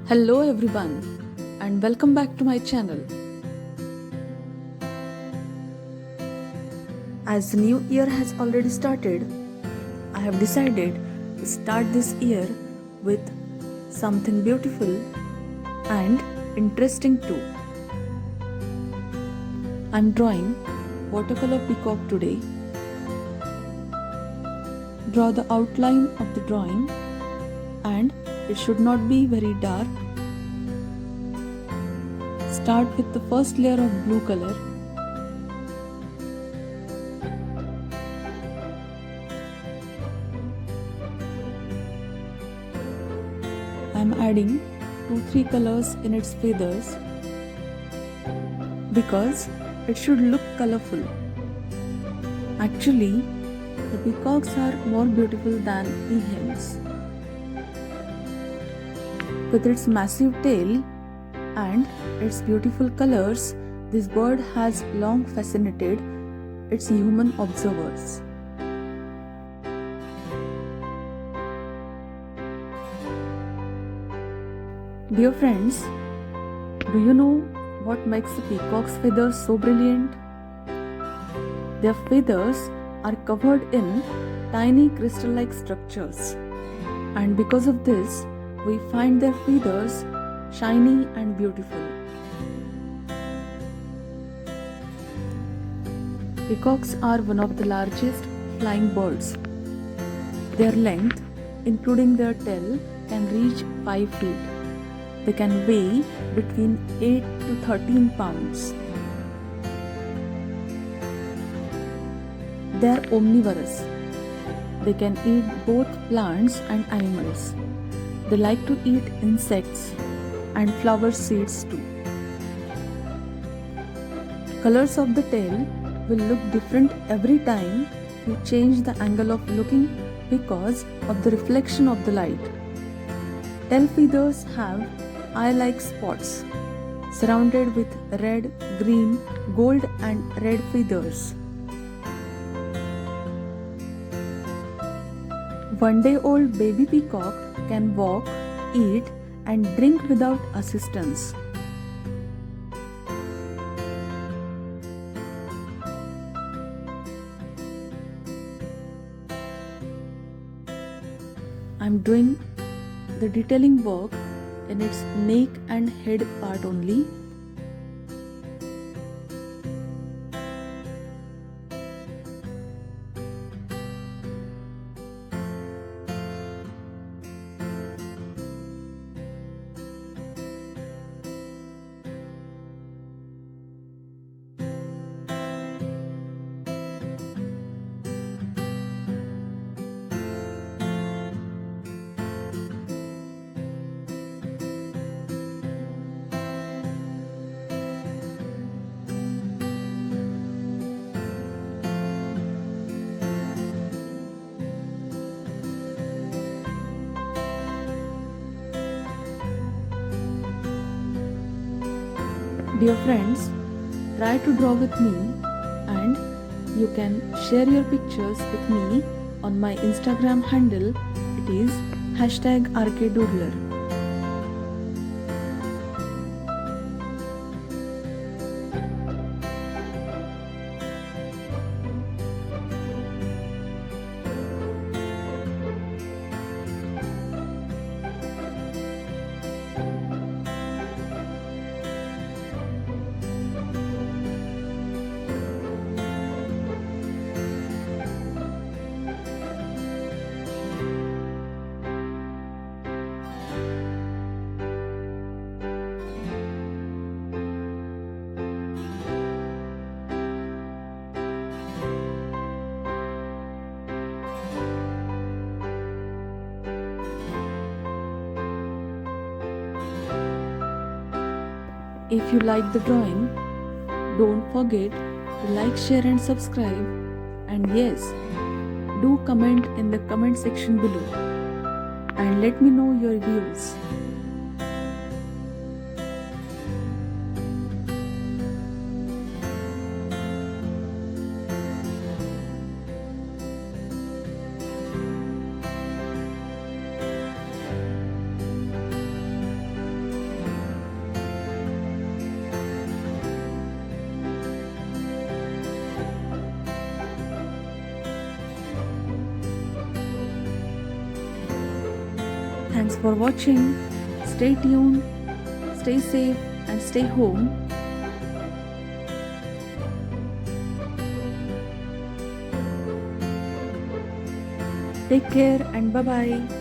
Hello everyone and welcome back to my channel. As the new year has already started, I have decided to start this year with something beautiful and interesting too. I'm drawing watercolor peacock today. Draw the outline of the drawing and it should not be very dark. Start with the first layer of blue color. I am adding 2-3 colors in its feathers because it should look colorful. Actually, the peacocks are more beautiful than peahens. With its massive tail and its beautiful colors, this bird has long fascinated its human observers. Dear friends, do you know what makes the peacock's feathers so brilliant? Their feathers are covered in tiny crystal-like structures, and because of this, we find their feathers shiny and beautiful. Peacocks are one of the largest flying birds. Their length, including their tail, can reach 5 feet. They can weigh between 8 to 13 pounds. They are omnivorous. They can eat both plants and animals. They like to eat insects and flower seeds too. Colors of the tail will look different every time you change the angle of looking because of the reflection of the light. Tail feathers have eye-like spots surrounded with red, green, gold and red feathers. One-day-old baby peacock can walk, eat and drink without assistance. I'm doing the detailing work in its neck and head part only. Dear friends, try to draw with me and you can share your pictures with me on my Instagram handle. It is #rkdoodler. If you like the drawing, don't forget to like, share and subscribe. And yes, do comment in the comment section below and let me know your views. Thanks for watching. Stay tuned, stay safe, and stay home. Take care and bye bye.